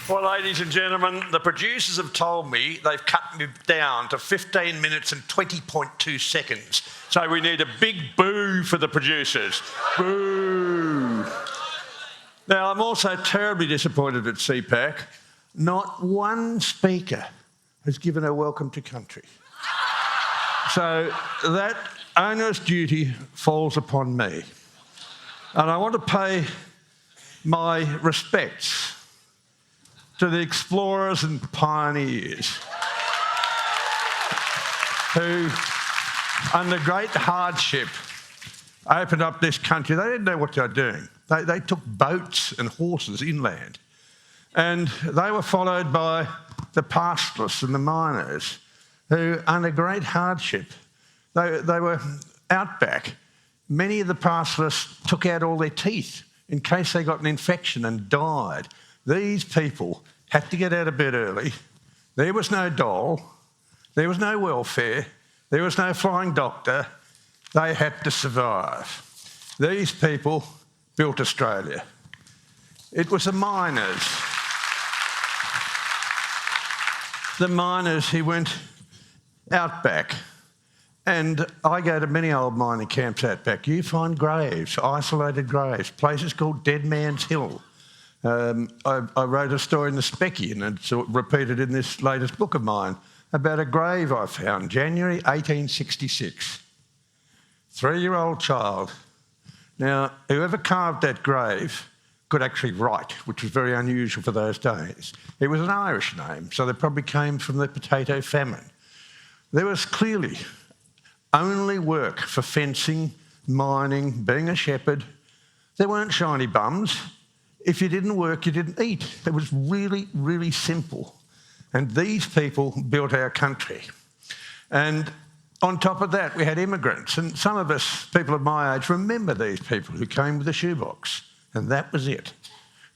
Well, ladies and gentlemen, the producers have told me they've cut me down to 15 minutes and 20.2 seconds. So we need a big boo for the producers. Boo! Now, I'm also terribly disappointed at CPAC. Not one speaker has given a welcome to country. So that onerous duty falls upon me. And I want to pay my respects to the explorers and pioneers who, under great hardship, opened up this country. They didn't know what they were doing. They took boats and horses inland, and they were followed by the pastoralists and the miners who, under great hardship, they were outback. Many of the pastoralists took out all their teeth in case they got an infection and died. These people had to get out of bed early. There was no dole. There was no welfare. There was no flying doctor. They had to survive. These people built Australia. It was the miners who went outback. And I go to many old mining camps outback. You find graves, isolated graves, places called Dead Man's Hill. I wrote a story in the Specky, and it's repeated in this latest book of mine, about a grave I found, January 1866. 3-year-old child. Now, whoever carved that grave could actually write, which was very unusual for those days. It was an Irish name, so they probably came from the potato famine. There was clearly only work for fencing, mining, being a shepherd. There weren't shiny bums. If you didn't work, you didn't eat. It was really, really simple. And these people built our country. And on top of that, we had immigrants. And some of us, people of my age, remember these people who came with a shoebox. And that was it.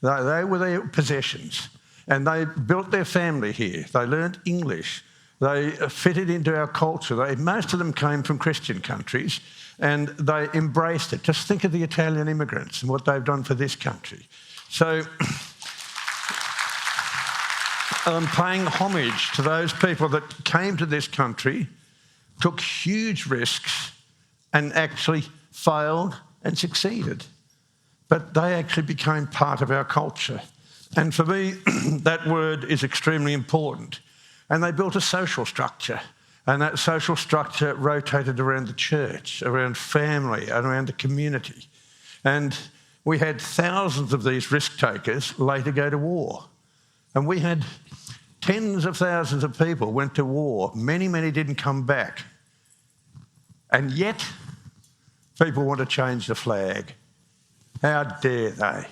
They were their possessions. And they built their family here. They learnt English. They fitted into our culture. Most of them came from Christian countries, and they embraced it. Just think of the Italian immigrants and what they've done for this country. So I'm paying homage to those people that came to this country, took huge risks, and actually failed and succeeded. But they actually became part of our culture. And for me, that word is extremely important. And they built a social structure, and that social structure rotated around the church, around family, and around the community. And we had thousands of these risk takers later go to war. And we had tens of thousands of people went to war. Many, many didn't come back. And yet, people want to change the flag. How dare they?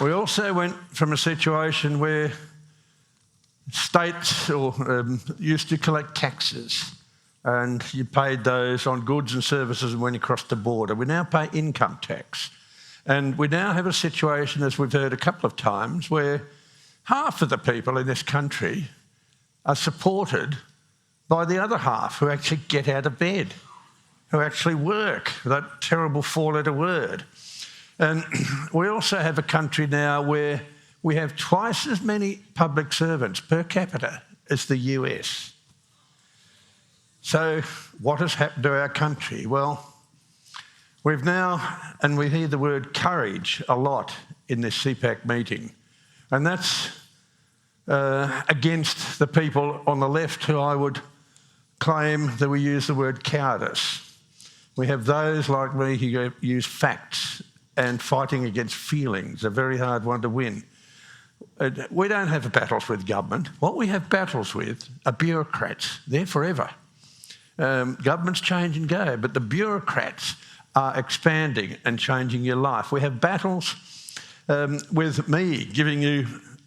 We also went from a situation where states used to collect taxes, and you paid those on goods and services when you crossed the border. We now pay income tax. And we now have a situation, as we've heard a couple of times, where half of the people in this country are supported by the other half who actually get out of bed, who actually work, that terrible four-letter word. And we also have a country now where we have twice as many public servants per capita as the US. So what has happened to our country? Well, we've now, and we hear the word courage a lot in this CPAC meeting, and that's against the people on the left who I would claim that we use the word cowardice. We have those like me who use facts, and fighting against feelings, a very hard one to win. We don't have battles with government. What we have battles with are bureaucrats. They're forever. Governments change and go, but the bureaucrats are expanding and changing your life. We have battles with me giving you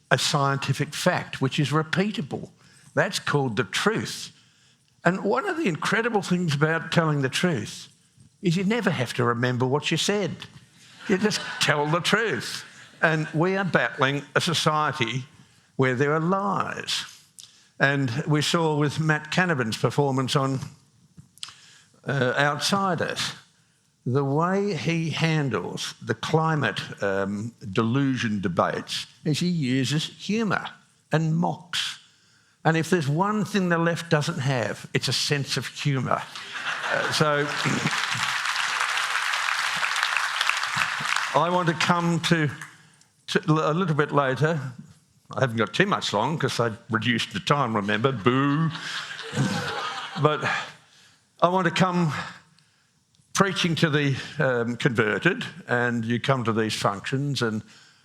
a scientific fact which is repeatable. That's called the truth. And one of the incredible things about telling the truth is you never have to remember what you said. You just tell the truth. And we are battling a society where there are lies. And we saw with Matt Canavan's performance on Outsiders, the way he handles the climate delusion debates is he uses humour and mocks. And if there's one thing the left doesn't have, it's a sense of humour. So I want to come to a little bit later. I haven't got too much long because I reduced the time, remember, boo. But I want to come preaching to the converted, and you come to these functions and,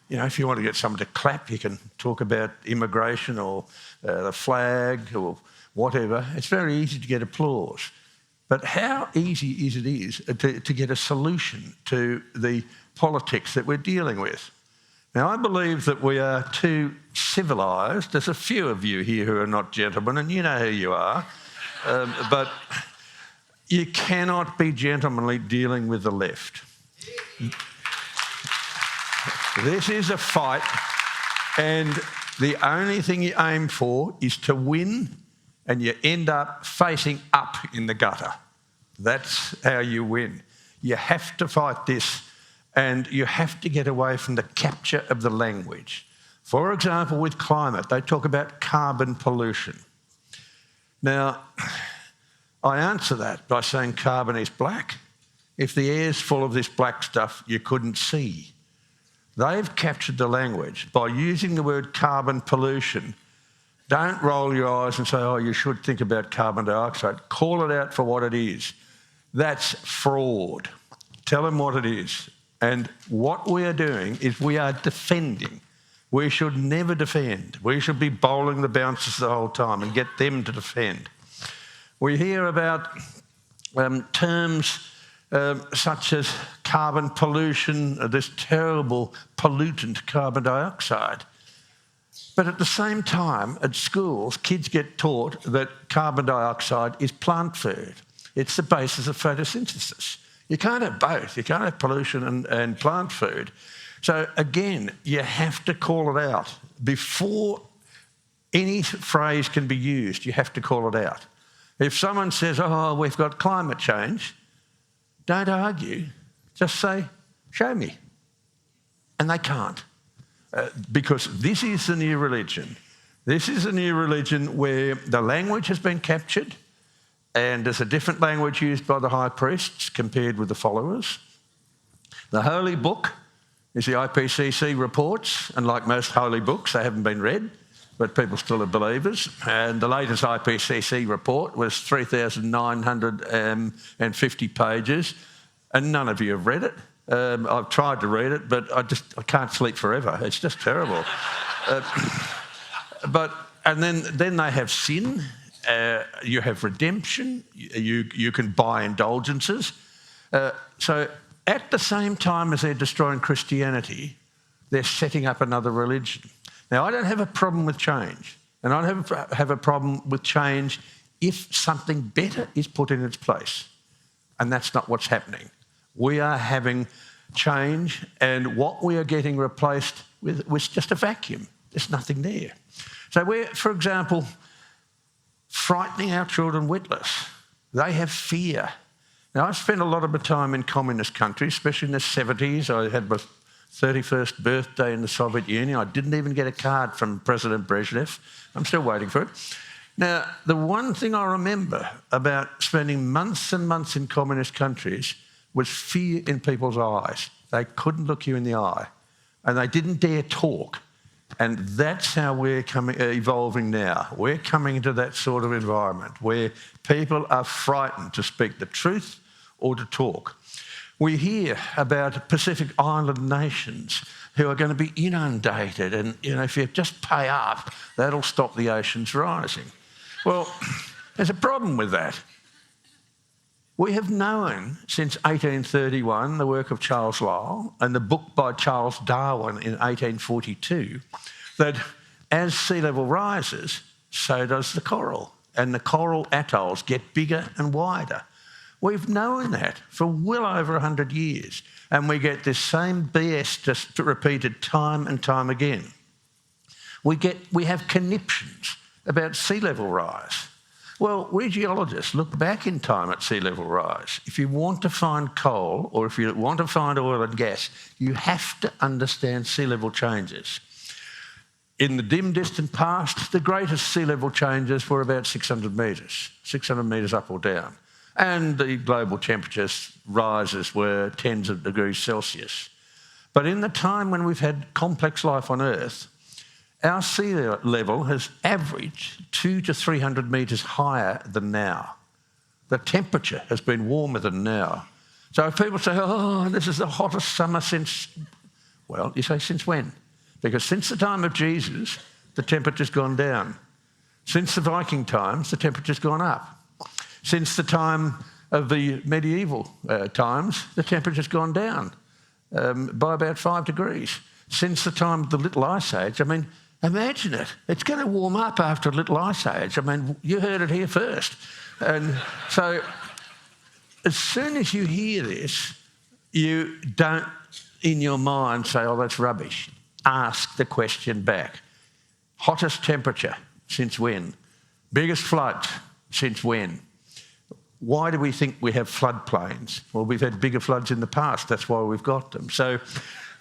you know, if you want to get someone to clap, you can talk about immigration or the flag or whatever. It's very easy to get applause. But how easy is it to get a solution to the politics that we're dealing with? Now, I believe that we are too civilised. There's a few of you here who are not gentlemen, and you know who you are. But you cannot be gentlemanly dealing with the left. This is a fight, and the only thing you aim for is to win, and you end up facing up in the gutter. That's how you win. You have to fight this, and you have to get away from the capture of the language. For example, with climate, they talk about carbon pollution. Now, I answer that by saying carbon is black. If the air's full of this black stuff, you couldn't see. They've captured the language by using the word carbon pollution. Don't roll your eyes and say, oh, you should think about carbon dioxide. Call it out for what it is. That's fraud. Tell them what it is. And what we are doing is we are defending. We should never defend. We should be bowling the bouncers the whole time and get them to defend. We hear about terms such as carbon pollution, this terrible pollutant carbon dioxide. But at the same time, at schools, kids get taught that carbon dioxide is plant food. It's the basis of photosynthesis. You can't have both. You can't have pollution and plant food. So again, you have to call it out. Before any phrase can be used, you have to call it out. If someone says, oh, we've got climate change, don't argue. Just say, show me. And they can't. Because this is the new religion. This is a new religion where the language has been captured, and there's a different language used by the high priests compared with the followers. The holy book is the IPCC reports, and like most holy books, they haven't been read, but people still are believers. And the latest IPCC report was 3,950 pages, and none of you have read it. I've tried to read it, but I can't sleep forever. It's just terrible. And then they have sin. You have redemption. You can buy indulgences. So at the same time as they're destroying Christianity, they're setting up another religion. Now, I don't have a problem with change, and I don't have a problem with change if something better is put in its place, and that's not what's happening. We are having change, and what we are getting replaced with was just a vacuum. There's nothing there. So we're, for example, frightening our children witless. They have fear. Now, I've spent a lot of my time in communist countries, especially in the 70s. I had my 31st birthday in the Soviet Union. I didn't even get a card from President Brezhnev. I'm still waiting for it. Now, the one thing I remember about spending months and months in communist countries was fear in people's eyes. They couldn't look you in the eye, and they didn't dare talk. And that's how we're evolving now. We're coming into that sort of environment where people are frightened to speak the truth or to talk. We hear about Pacific Island nations who are going to be inundated, and if you just pay up, that'll stop the oceans rising. Well, there's a problem with that. We have known since 1831 the work of Charles Lyell and the book by Charles Darwin in 1842 that as sea level rises, so does the coral, and the coral atolls get bigger and wider. We've known that for well over 100 years, and we get this same BS just repeated time and time again. We have conniptions about sea level rise. Well, we geologists look back in time at sea level rise. If you want to find coal or if you want to find oil and gas, you have to understand sea level changes. In the dim, distant past, the greatest sea level changes were about 600 metres up or down. And the global temperatures rises were tens of degrees Celsius. But in the time when we've had complex life on Earth, our sea level has averaged 200 to 300 metres higher than now. The temperature has been warmer than now. So if people say, oh, this is the hottest summer since... Well, you say, since when? Because since the time of Jesus, the temperature's gone down. Since the Viking times, the temperature's gone up. Since the time of the medieval times, the temperature's gone down by about 5 degrees. Since the time of the Little Ice Age, I mean, imagine it. It's going to warm up after a Little Ice Age. I mean, you heard it here first. And so as soon as you hear this, you don't, in your mind, say, oh, that's rubbish. Ask the question back. Hottest temperature, since when? Biggest floods, since when? Why do we think we have floodplains? Well, we've had bigger floods in the past. That's why we've got them. So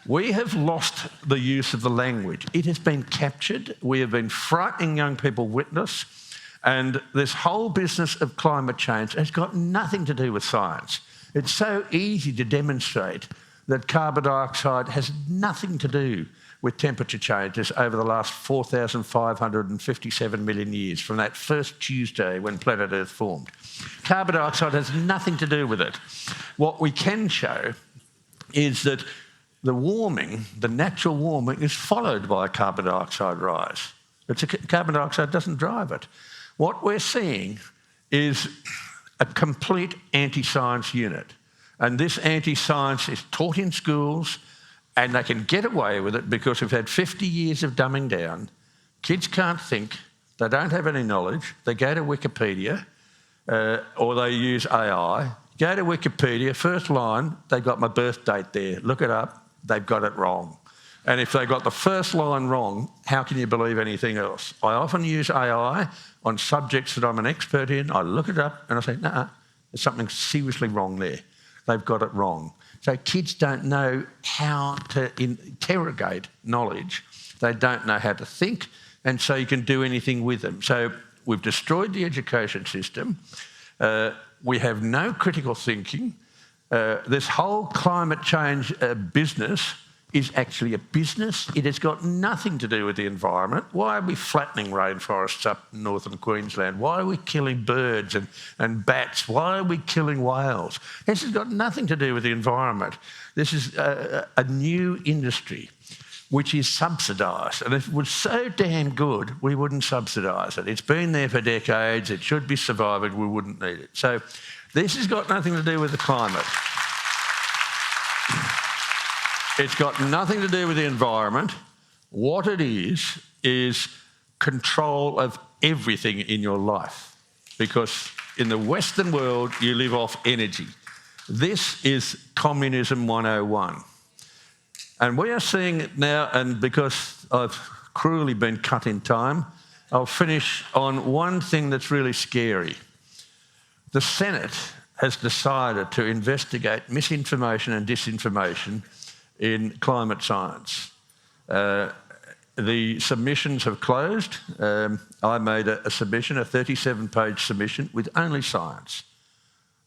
we have lost the use of the language. It has been captured. We have been frightening young people witless. And this whole business of climate change has got nothing to do with science. It's so easy to demonstrate that carbon dioxide has nothing to do with temperature changes over the last 4,557 million years, from that first Tuesday when planet Earth formed. Carbon dioxide has nothing to do with it. What we can show is that the warming, the natural warming, is followed by a carbon dioxide rise. Carbon dioxide doesn't drive it. What we're seeing is a complete anti-science unit. And this anti-science is taught in schools, and they can get away with it because we've had 50 years of dumbing down. Kids can't think, they don't have any knowledge, they go to Wikipedia or they use AI. Go to Wikipedia, first line, they've got my birth date there. Look it up, they've got it wrong. And if they got the first line wrong, how can you believe anything else? I often use AI on subjects that I'm an expert in. I look it up and I say, nah, there's something seriously wrong there. They've got it wrong. So kids don't know how to interrogate knowledge. They don't know how to think, and so you can do anything with them. So we've destroyed the education system. We have no critical thinking. This whole climate change business is actually a business. It has got nothing to do with the environment. Why are we flattening rainforests up in northern Queensland? Why are we killing birds and bats? Why are we killing whales? This has got nothing to do with the environment. This is a new industry which is subsidised. And if it was so damn good, we wouldn't subsidise it. It's been there for decades. It should be surviving. We wouldn't need it. So this has got nothing to do with the climate. It's got nothing to do with the environment. What it is control of everything in your life. Because in the Western world, you live off energy. This is communism 101. And we are seeing it now, and because I've cruelly been cut in time, I'll finish on one thing that's really scary. The Senate has decided to investigate misinformation and disinformation in climate science. The submissions have closed. I made a submission, a 37-page submission with only science.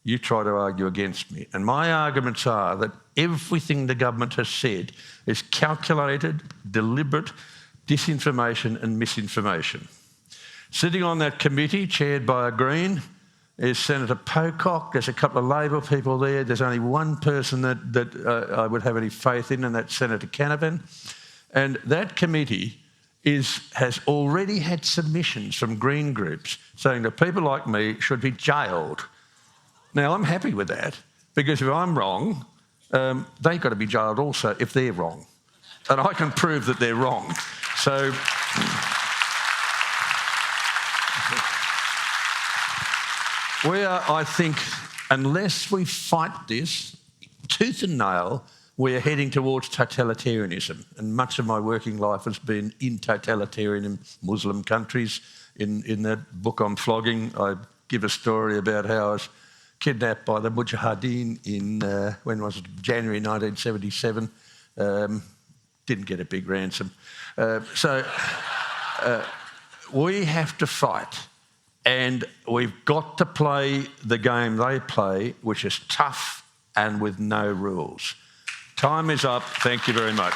You try to argue against me. And my arguments are that everything the government has said is calculated, deliberate disinformation and misinformation. Sitting on that committee, chaired by a Green, is Senator Pocock. There's a couple of Labor people there. There's only one person that I would have any faith in, and that's Senator Canavan. And that committee has already had submissions from Green groups saying that people like me should be jailed. Now, I'm happy with that, because if I'm wrong, they've got to be jailed also if they're wrong. And I can prove that they're wrong. So... we are, I think, unless we fight this tooth and nail, we are heading towards totalitarianism. And much of my working life has been in totalitarian Muslim countries In that book on flogging, I give a story about how I was kidnapped by the Mujahideen in, when was it, January 1977. Didn't get a big ransom. We have to fight, and we've got to play the game they play, which is tough and with no rules. Time is up. Thank you very much.